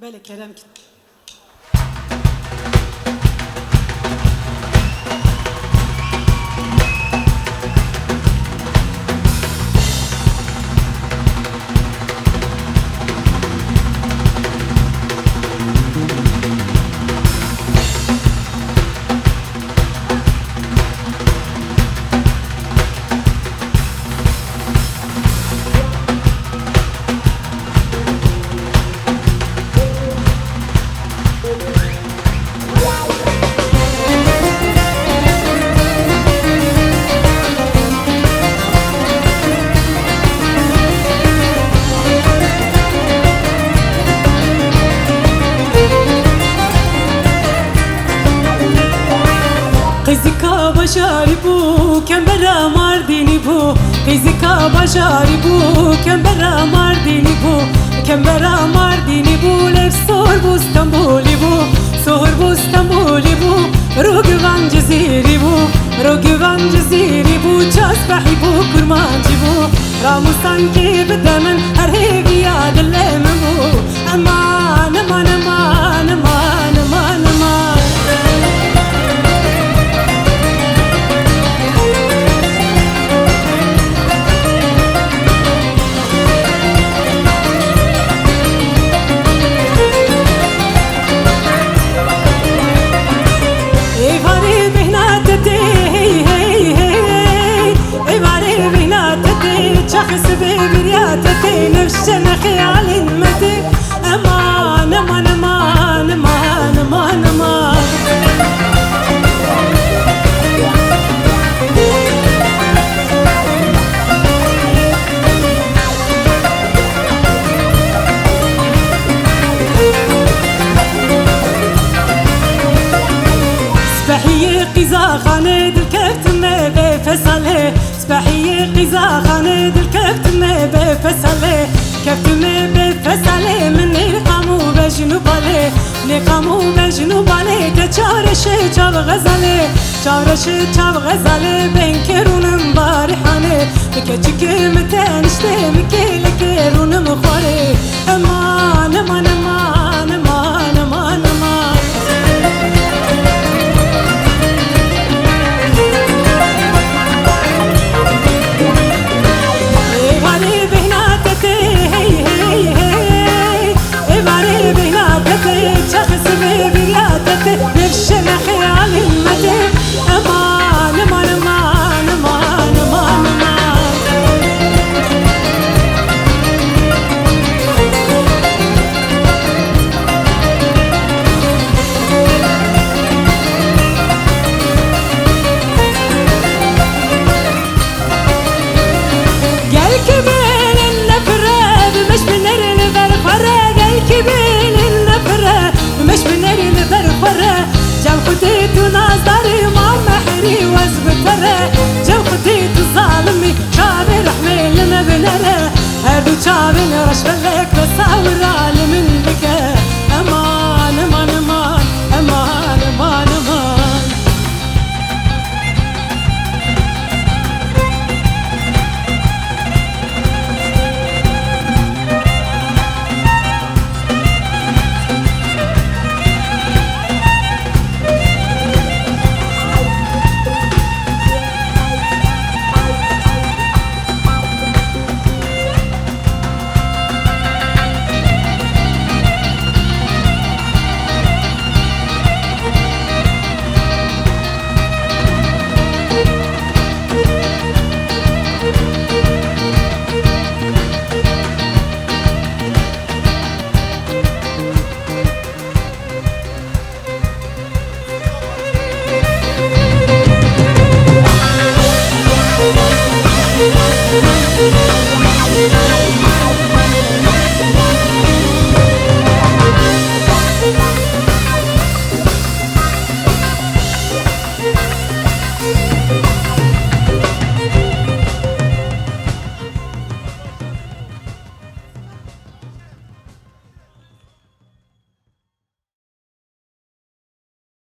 بله کرم کن. قیزیکا باشاری بو کم برا مردینی بو قیزیکا باشاری بو کم برا مردینی بو کم برا مردینی بو لف سور بو استنبولی بو سور بو استنبولی بو رو گوان جزیری بو رو گوان جزیری بو چاسبحی بو کرمانجی بو رامو سانکی بدمن هر هیگی یاد اللمن بو امان امان امان امان امان امان شخص ببرياتتي نفسنا خيال متي امان امان امان امان امان امان سبحية قزا خاند الكفت ما بفصله سبحية قزا خاند الكفت ما بفصله كفت ما بفصله من نقامو بجنوب عليه نقامو بجنوب عليه كشارش شاب غزاله شارش شاب غزاله بين كرون بارحانه بكتشك متنشته مكيل كرون مخاري امان امان امان امان امان امان شخص ببرياتتي نفسنا خيال المتي امان امان امان امان امان امان قال كبير النفرة بمش بنر البرخرة قال كبير مش بنري لبرفرة جاب خديت وناظري ما محري وزبفرة جاب خديت الظالمي شعبي رحمي لما بنره هادو شعبي رشفله